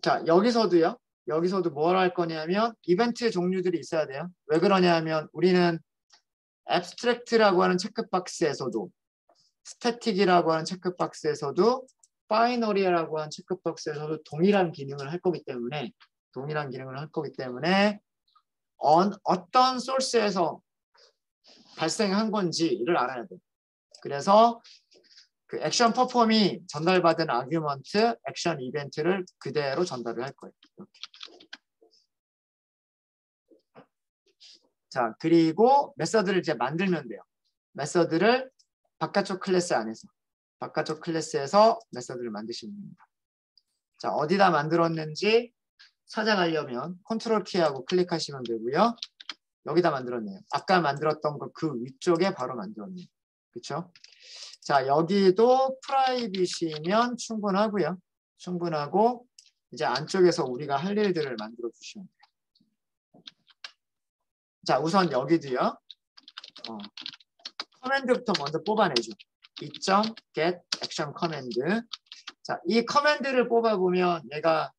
자, 여기서도 뭘 할 거냐면 이벤트 종류들이 있어야 돼요. 왜 그러냐면 우리는 앱스트랙트라고 하는 체크박스에서도 스태틱이라고 하는 체크박스에서도 바이너리라고 하는 체크박스에서도 동일한 기능을 할 거기 때문에 어떤 소스에서 발생한 건지를 알아야 돼요. 그래서 그 액션 퍼폼이 전달받은 아규먼트, 액션 이벤트를 그대로 전달을 할 거예요. 이렇게. 자, 그리고 메서드를 이제 만들면 돼요. 메서드를 바깥쪽 클래스에서 메서드를 만드시면 됩니다. 자, 어디다 만들었는지 찾아가려면 컨트롤 키하고 클릭하시면 되고요. 여기다 만들었네요. 아까 만들었던 거 그 위쪽에 바로 만들었네요. 그렇죠? 자, 여기도 프라이빗이면 충분하고요. 충분하고 이제 안쪽에서 우리가 할 일들을 만들어 주시면 돼요. 자, 우선 여기도요. 커맨드부터 먼저 뽑아내죠. get action command. 자, 이 커맨드를 뽑아보면 얘가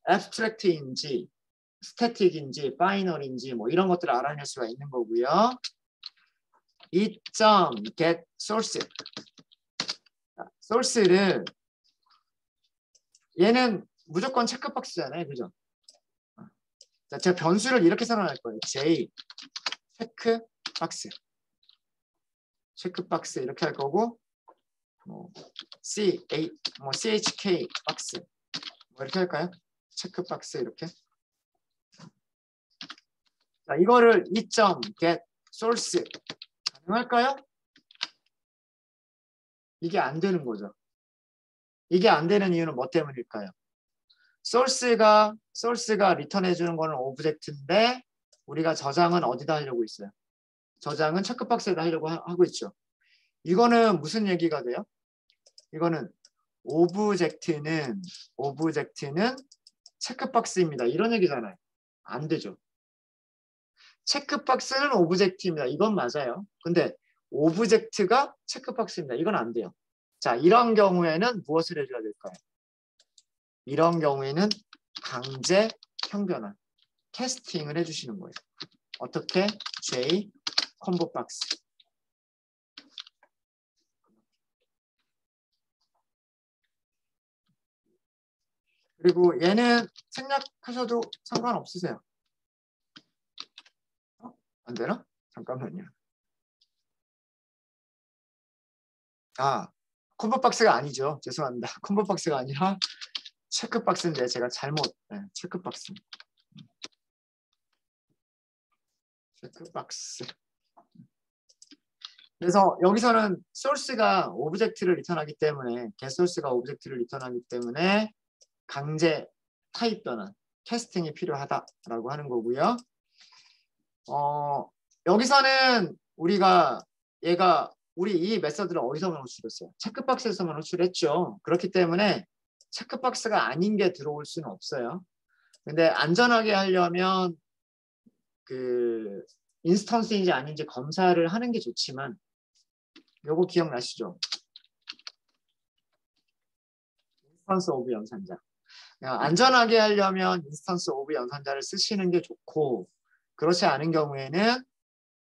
abstract인지 스태틱인지 바이너리인지 뭐 이런 것들을 알아낼 수가 있는 거고요. get source. source를 얘는 무조건 체크박스잖아요. 그죠? 자, 제가 변수를 이렇게 선언할 거예요. j 체크박스 이렇게 할 거고 chk 박스 뭐 이렇게 할까요? 체크박스 이렇게. 자, 이거를 get source 가능할까요? 이게 안 되는 거죠. 이게 안 되는 이유는 뭐 때문일까요? source가 리턴해 주는 거는 오브젝트인데 우리가 저장은 어디다 하려고 있어요? 저장은 체크박스에다 하려고 하고 있죠. 이거는 무슨 얘기가 돼요? 이거는 오브젝트는 체크박스입니다. 이런 얘기잖아요. 안 되죠. 체크박스는 오브젝트입니다. 이건 맞아요. 근데 오브젝트가 체크박스입니다. 이건 안 돼요. 자, 이런 경우에는 무엇을 해줘야 될까요? 이런 경우에는 강제 형변화, 캐스팅을 해주시는 거예요. 어떻게? J 콤보 박스. 그리고 얘는 생략하셔도 상관없으세요. 안 되나? 잠깐만요. 아, 콤보박스가 아니죠. 죄송합니다. 콤보박스가 아니라 체크박스인데 제가 잘못 체크박스. 체크박스. 그래서 여기서는 소스가 오브젝트를 리턴하기 때문에 getSource가 오브젝트를 리턴하기 때문에 강제 타입 변환, 캐스팅이 필요하다라고 하는 거고요. 여기서는 우리가 우리 이 메서드를 어디서만 호출했어요? 체크박스에서만 호출했죠. 그렇기 때문에 체크박스가 아닌 게 들어올 수는 없어요. 근데 안전하게 하려면 그 인스턴스인지 아닌지 검사를 하는 게 좋지만 요거 기억나시죠? 인스턴스 오브 연산자. 안전하게 하려면 인스턴스 오브 연산자를 쓰시는 게 좋고 그렇지 않은 경우에는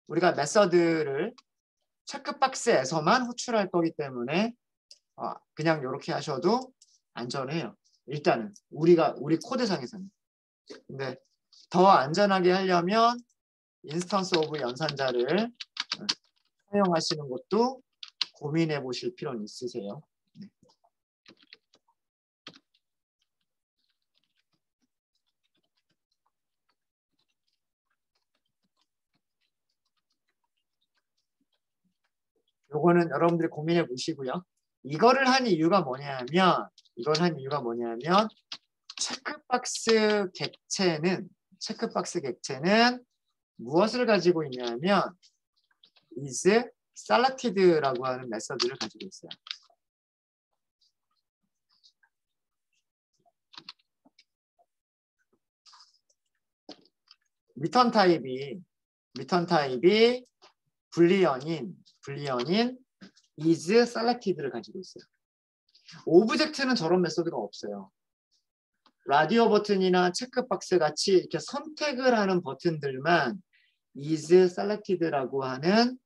우리가 메서드를 체크박스에서만 호출할 거기 때문에 그냥 이렇게 하셔도 안전해요. 일단은 우리 코드상에서는. 근데 더 안전하게 하려면 인스턴스 오브 연산자를 사용하시는 것도 고민해 보실 필요는 있으세요. 요거는 여러분들이 고민해 보시고요. 이걸 한 이유가 뭐냐면 체크박스 객체는 무엇을 가지고 있냐면 is selected라고 하는 메서드를 가지고 있어요. 리턴 타입이 불리언인 is selected를 가지고 있어요. 오브젝트는 저런 메소드가 없어요. 라디오 버튼이나 체크박스 같이 이렇게 선택을 하는 버튼들만 is selected라고 하는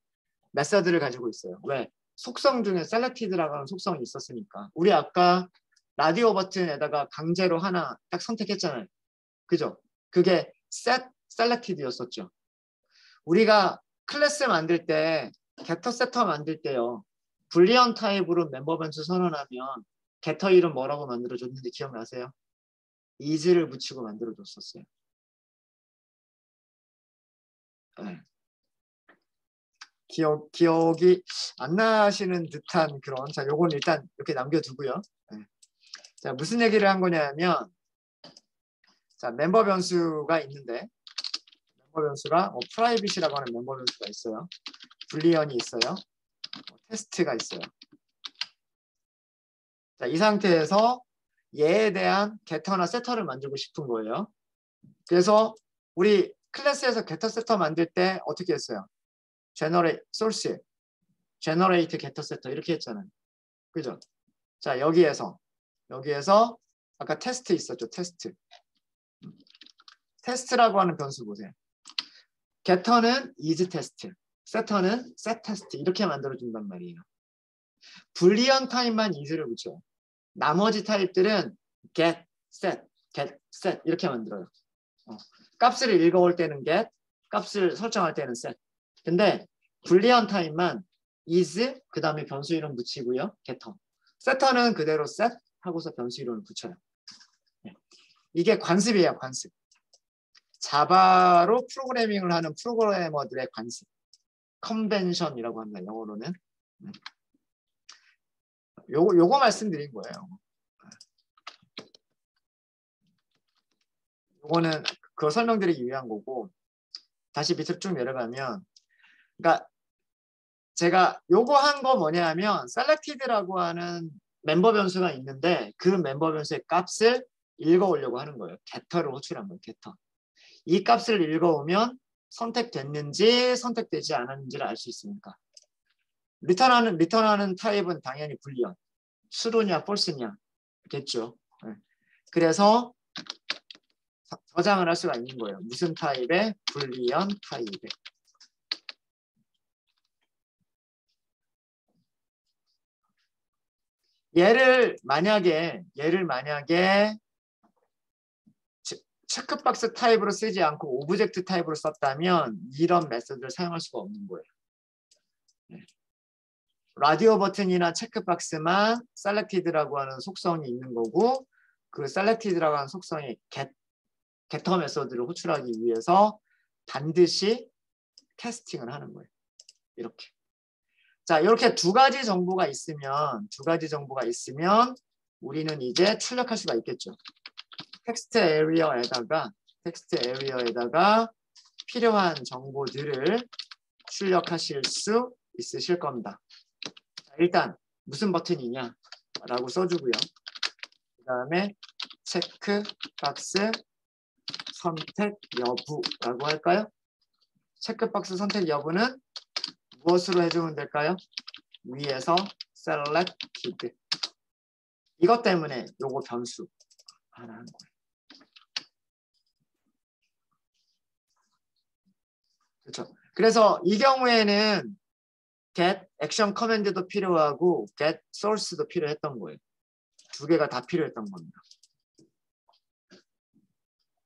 메소드를 가지고 있어요. 왜? 속성 중에 selected라고 하는 속성이 있었으니까. 우리 아까 라디오 버튼에다가 강제로 하나 딱 선택했잖아요. 그죠? 그게 set selected였었죠. 우리가 클래스 만들 때 getter setter 만들 때요. 불리언 타입으로 멤버 변수 선언하면 getter 이름 뭐라고 만들어줬는지 기억나세요? is를 붙이고 만들어줬었어요. 네. 기억이 안 나시는 듯한 그런 자 요건 일단 이렇게 남겨두고요. 네. 자 무슨 얘기를 한 거냐면 자 멤버 변수가 있는데 멤버 변수가 프라이빗이라고 하는 멤버 변수가 있어요. 불리언이 있어요. 테스트가 있어요. 자, 이 상태에서 얘에 대한 getter나 setter를 만들고 싶은 거예요. 그래서 우리 클래스에서 getter setter 만들 때 어떻게 했어요? generate source, generate getter setter 이렇게 했잖아요. 그죠? 자, 여기에서 아까 테스트 있었죠? 테스트라고 하는 변수 보세요. getter는 is test, setter는 set test 이렇게 만들어준단 말이에요. 불리언 타입만 is를 붙여요. 나머지 타입들은 get, set 이렇게 만들어요. 값을 읽어올 때는 get, 값을 설정할 때는 set. 근데 불리언 타입만 is 그 다음에 변수 이름 붙이고요. getter. setter는 그대로 set 하고서 변수 이름을 붙여요. 이게 관습이에요. 관습. 자바로 프로그래밍을 하는 프로그래머들의 관습. 컨벤션이라고 합니다. 영어로는. 요거 말씀드린 거예요. 요거는 그거 설명드리기 위한 거고 다시 밑으로 쭉 내려가면 그러니까 제가 요거 한 거 뭐냐면 selected라고 하는 멤버 변수가 있는데 그 멤버 변수의 값을 읽어오려고 하는 거예요. getter를 호출한 거예요. getter. 이 값을 읽어오면 선택됐는지 선택되지 않았는지를 알 수 있으니까. 리턴하는 타입은 당연히 불리언. true냐 false냐 겠죠. 그래서 저장을 할 수가 있는 거예요. 무슨 타입의? 불리언 타입의. 얘를 만약에 체크박스 타입으로 쓰지 않고 오브젝트 타입으로 썼다면 이런 메서드를 사용할 수가 없는 거예요. 네. 라디오 버튼이나 체크박스만 selected라고 하는 속성이 있는 거고 그 selected라고 하는 속성이 getter 메서드를 호출하기 위해서 반드시 캐스팅을 하는 거예요. 이렇게. 자, 이렇게 두 가지 정보가 있으면 우리는 이제 출력할 수가 있겠죠. 텍스트 에리어에다가 필요한 정보들을 출력하실 수 있으실 겁니다. 자, 일단 무슨 버튼이냐 라고 써주고요. 그 다음에 체크박스 선택 여부라고 할까요? 체크박스 선택 여부는 무엇으로 해주면 될까요? 위에서 selected. 이것 때문에 요거 변수 하나 하는 거예요. 그렇죠. 그래서 이 경우에는 get action command도 필요하고 get source도 필요했던 거예요. 두 개가 다 필요했던 겁니다.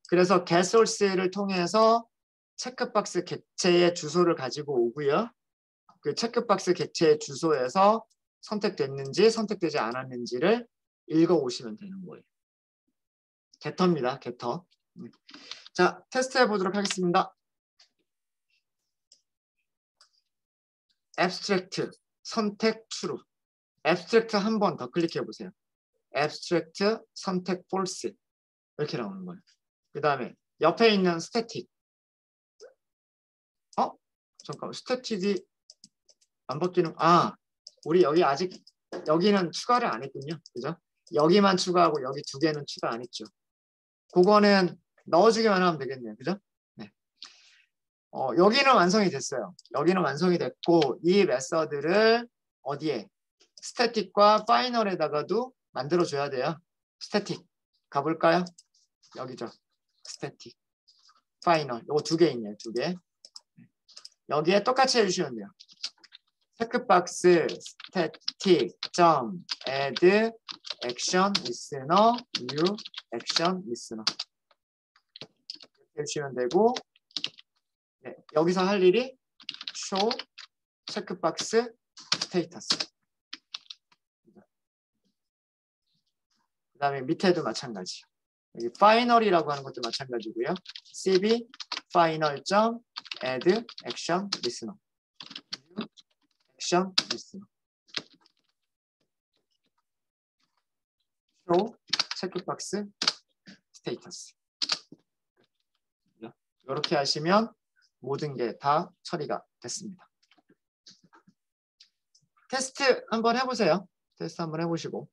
그래서 get source를 통해서 체크박스 객체의 주소를 가지고 오고요. 그 체크박스 객체의 주소에서 선택됐는지 선택되지 않았는지를 읽어오시면 되는 거예요. getter입니다. getter. 자, 테스트 해보도록 하겠습니다. abstract 선택 true. abstract 한 번 더 클릭해 보세요. abstract 선택 false. 이렇게 나오는 거예요. 그 다음에 옆에 있는 static. 잠깐만, static이 안 바뀌는, 우리 여기 아직, 여기는 추가를 안 했군요. 그죠? 여기만 추가하고 여기 두 개는 추가 안 했죠. 그거는 넣어주기만 하면 되겠네요. 그죠? 네. 여기는 완성이 됐어요. 여기는 완성이 됐고, 이 메서드를 어디에? 스태틱과 파이널에다가도 만들어줘야 돼요. 스태틱. 가볼까요? 여기죠. 스태틱. 파이널. 요거 두 개 있네요. 두 개. 여기에 똑같이 해주시면 돼요. 체크박스 static add action listener new action listener 이렇게 해주시면 되고, 네, 여기서 할 일이 show 체크박스 status. 그 다음에 밑에도 마찬가지. 여기 final이라고 하는 것도 마찬가지고요. cb final add action listener 액션 리스너 show 체크박스 스테이터스. 이렇게 하시면 모든 게 다 처리가 됐습니다. 테스트 한번 해보세요. 테스트 한번 해보시고.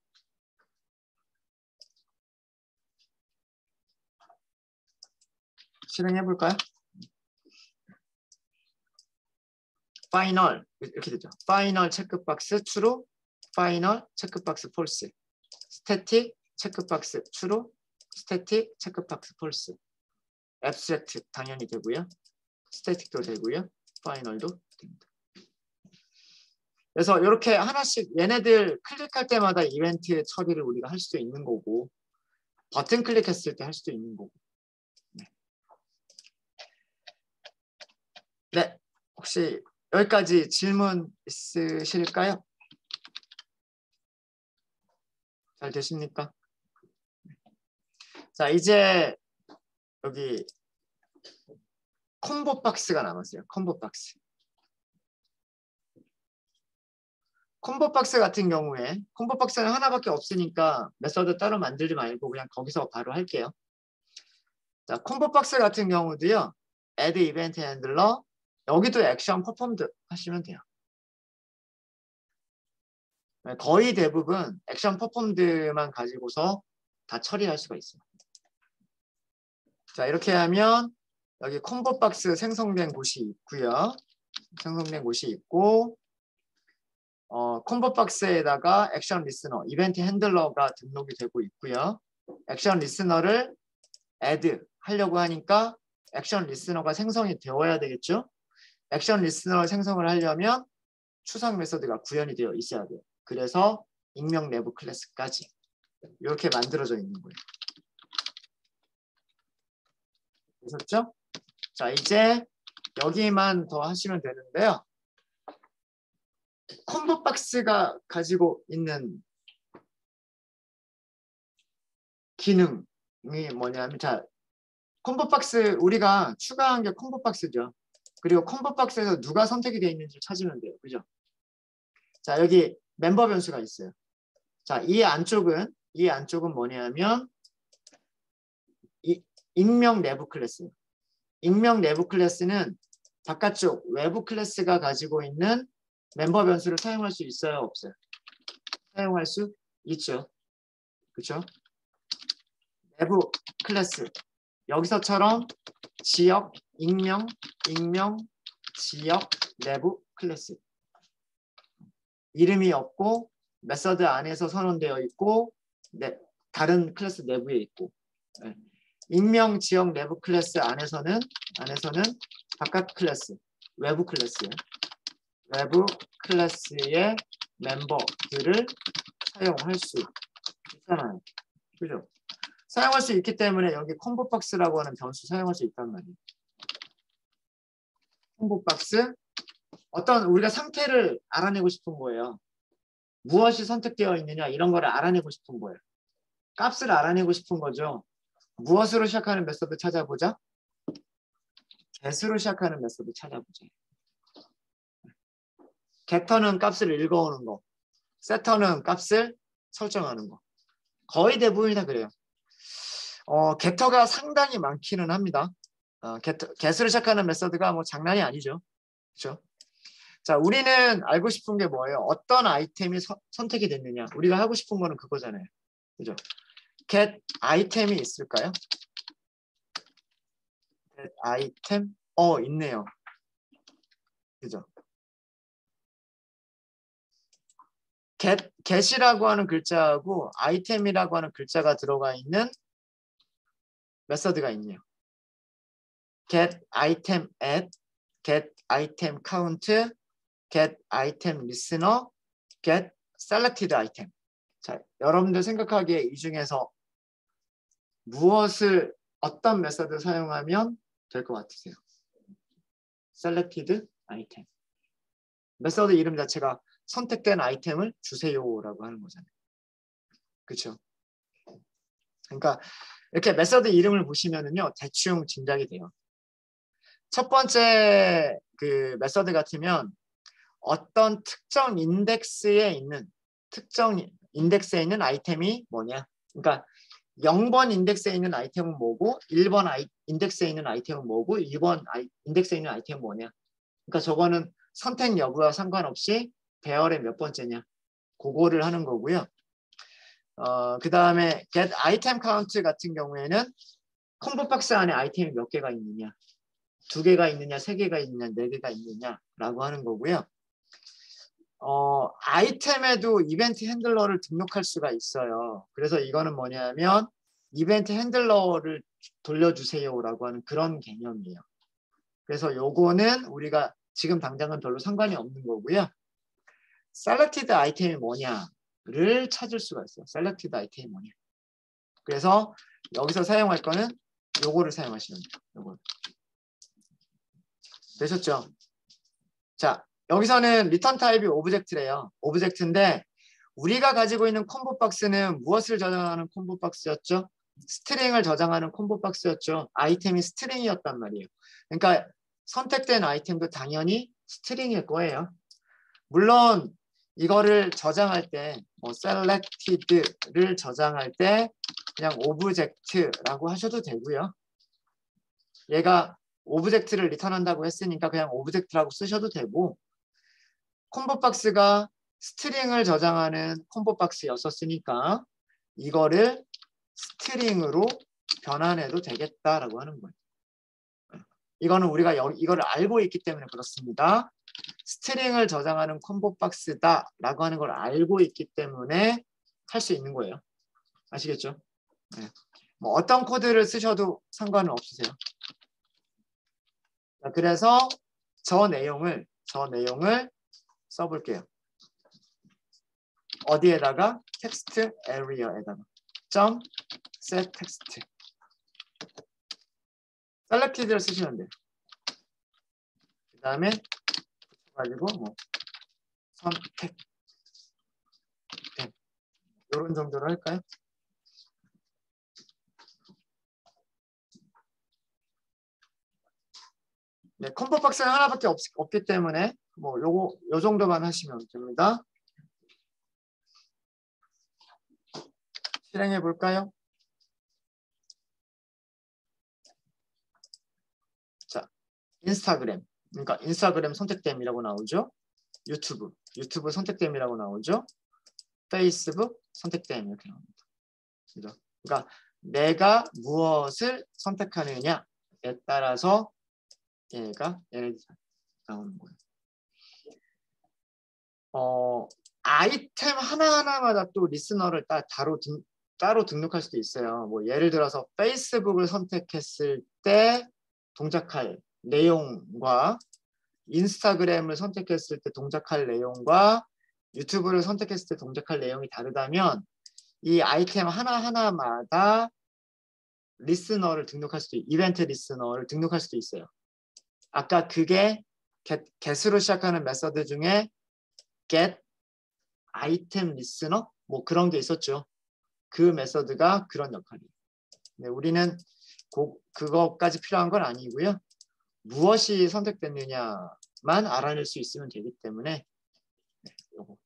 실행해볼까요? 파이널 이렇게 되죠. 파이널 체크박스 true, 파이널 체크박스 false, 스태틱 체크박스 true, 스태틱 체크박스 false, abstract 당연히 되고요. 스태틱도 되고요. 파이널도 됩니다. 그래서 이렇게 하나씩 얘네들 클릭할 때마다 이벤트 처리를 우리가 할 수도 있는 거고, 버튼 클릭했을 때 할 수도 있는 거고. 네, 혹시 여기까지 질문 있으실까요? 잘 되십니까? 자, 이제 여기 콤보 박스가 남았어요. 콤보 박스. 콤보 박스 같은 경우에 콤보 박스는 하나밖에 없으니까 메서드 따로 만들지 말고 그냥 거기서 바로 할게요. 자, 콤보 박스 같은 경우도요. add event handler 여기도 액션 퍼폼드 하시면 돼요. 거의 대부분 액션 퍼폼드만 가지고서 다 처리할 수가 있어요. 자, 이렇게 하면 여기 콤보 박스 생성된 곳이 있고요. 생성된 곳이 있고, 콤보 박스에다가 액션 리스너, 이벤트 핸들러가 등록이 되고 있고요. 액션 리스너를 add 하려고 하니까 액션 리스너가 생성이 되어야 되겠죠. 액션 리스너를 생성을 하려면 추상 메서드가 구현이 되어 있어야 돼요. 그래서 익명 내부 클래스까지 이렇게 만들어져 있는 거예요. 되셨죠? 자, 이제 여기만 더 하시면 되는데요. 콤보 박스가 가지고 있는 기능이 뭐냐면, 자, 콤보 박스 우리가 추가한 게 콤보 박스죠. 그리고 콤보 박스에서 누가 선택이 되어 있는지 찾으면 돼요. 그죠? 자, 여기 멤버 변수가 있어요. 자, 이 안쪽은 뭐냐면 익명 내부 클래스예요. 익명 내부 클래스는 바깥쪽 외부 클래스가 가지고 있는 멤버 변수를 사용할 수 있어요, 없어요? 사용할 수 있죠. 그렇죠? 내부 클래스. 여기서처럼 지역, 익명, 지역, 내부 클래스. 이름이 없고 메서드 안에서 선언되어 있고 다른 클래스 내부에 있고. 네. 익명, 지역, 내부 클래스 안에서는 바깥 클래스, 외부 클래스예요. 외부 클래스의 멤버들을 사용할 수 있잖아요. 그죠? 사용할 수 있기 때문에 여기 콤보 박스라고 하는 변수 사용할 수 있단 말이에요. 콤보 박스 어떤 우리가 상태를 알아내고 싶은 거예요. 무엇이 선택되어 있느냐 이런 거를 알아내고 싶은 거예요. 값을 알아내고 싶은 거죠. 무엇으로 시작하는 메서드 찾아보자. get으로 시작하는 메서드 찾아보자. getter는 값을 읽어오는 거. setter는 값을 설정하는 거. 거의 대부분이 다 그래요. getter가 상당히 많기는 합니다. get으로 시작하는 메서드가 뭐 장난이 아니죠. 그렇죠? 자, 우리는 알고 싶은 게 뭐예요? 어떤 아이템이 선택이 됐느냐. 우리가 하고 싶은 거는 그거잖아요. 그죠? get 아이템이 있을까요? get 아이템? 있네요. 그죠? get이라고 하는 글자하고 아이템이라고 하는 글자가 들어가 있는 메서드가 있네요. get item add, get item count, get item listener, get selected item. 자, 여러분들 생각하기에 이 중에서 어떤 메서드 사용하면 될 것 같으세요? selected item. 메서드 이름 자체가 선택된 아이템을 주세요라고 하는 거잖아요. 그렇죠? 그러니까 이렇게 메서드 이름을 보시면은요 대충 짐작이 돼요. 첫 번째 그 메서드 같으면 어떤 특정 인덱스에 있는 아이템이 뭐냐? 그러니까 0번 인덱스에 있는 아이템은 뭐고 1번 인덱스에 있는 아이템은 뭐고 2번 인덱스에 있는 아이템은 뭐냐? 그러니까 저거는 선택 여부와 상관없이 배열의 몇 번째냐? 그거를 하는 거고요. 그 다음에 get item count 같은 경우에는 콤보 박스 안에 아이템이 몇 개가 있느냐? 2개가 있느냐, 3개가 있느냐, 4개가 있느냐라고 하는 거고요. 아이템에도 이벤트 핸들러를 등록할 수가 있어요. 그래서 이거는 뭐냐면 이벤트 핸들러를 돌려주세요라고 하는 그런 개념이에요. 그래서 요거는 우리가 지금 당장은 별로 상관이 없는 거고요. selected 아이템이 뭐냐를 찾을 수가 있어요. selected 아이템이 뭐냐. 그래서 여기서 사용할 거는 요거를 사용하시면 돼요. 요거. 되셨죠? 자, 여기서는 리턴 타입이 오브젝트래요. 오브젝트인데 우리가 가지고 있는 콤보 박스는 무엇을 저장하는 콤보 박스였죠? 스트링을 저장하는 콤보 박스였죠. 아이템이 스트링이었단 말이에요. 그러니까 선택된 아이템도 당연히 스트링일 거예요. 물론 이거를 저장할 때 selected를 저장할 때 그냥 오브젝트라고 하셔도 되고요. 얘가 오브젝트를 리턴한다고 했으니까 그냥 오브젝트라고 쓰셔도 되고 콤보 박스가 스트링을 저장하는 콤보 박스였었으니까 이거를 스트링으로 변환해도 되겠다라고 하는 거예요. 이거는 우리가 이거를 알고 있기 때문에 그렇습니다. 스트링을 저장하는 콤보 박스다라고 하는 걸 알고 있기 때문에 할 수 있는 거예요. 아시겠죠? 네. 뭐 어떤 코드를 쓰셔도 상관은 없으세요. 자, 그래서 저 내용을 써볼게요. 어디에다가? 텍스트 에리어에다가 set text selected를 쓰시면 돼요. 그 다음에 가지고 뭐 선택 이런 정도로 할까요? 네, 컴포 박스는 하나밖에 없기 때문에 뭐 요 정도만 하시면 됩니다. 실행해 볼까요? 자, 인스타그램. 그러니까 인스타그램 선택됨이라고 나오죠. 유튜브 선택됨이라고 나오죠. 페이스북 선택됨 이렇게 나옵니다. 그죠? 그러니까 내가 무엇을 선택하느냐에 따라서 얘네들이 나오는 거예요. 아이템 하나하나마다 또 리스너를 따로 등록할 수도 있어요. 뭐 예를 들어서 페이스북을 선택했을 때 동작할 내용과 인스타그램을 선택했을 때 동작할 내용과 유튜브를 선택했을 때 동작할 내용이 다르다면 이 아이템 하나하나마다 리스너를 등록할 수도 이벤트 리스너를 등록할 수도 있어요. 아까 그게 get으로 시작하는 메서드 중에 get 아이템 리스너 뭐 그런 게 있었죠. 그 메서드가 그런 역할이에요. 네, 우리는 그것까지 필요한 건 아니고요. 무엇이 선택됐느냐만 알아낼 수 있으면 되기 때문에 요거.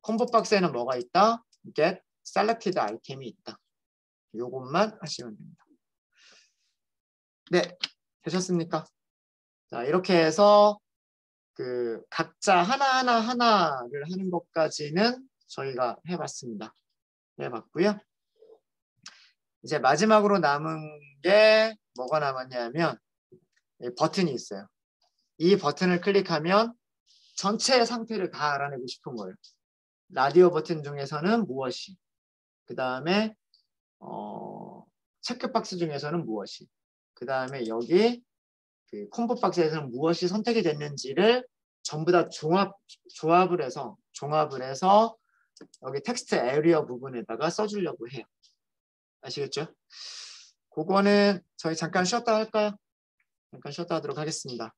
콤보 박스에는 뭐가 있다? get selected 아이템이 있다. 요것만 하시면 됩니다. 네, 되셨습니까? 자, 이렇게 해서 그 각자 하나를 하는 것까지는 저희가 해봤습니다. 해봤고요. 이제 마지막으로 남은 게 뭐가 남았냐면 버튼이 있어요. 이 버튼을 클릭하면 전체 상태를 다 알아내고 싶은 거예요. 라디오 버튼 중에서는 무엇이, 그 다음에 체크박스 중에서는 무엇이, 그 다음에 여기 그 콤보 박스에서는 무엇이 선택이 됐는지를 전부 다 종합을 해서 여기 텍스트 에리어 부분에다가 써주려고 해요. 아시겠죠? 그거는 저희 잠깐 쉬었다 할까요? 잠깐 쉬었다 하도록 하겠습니다.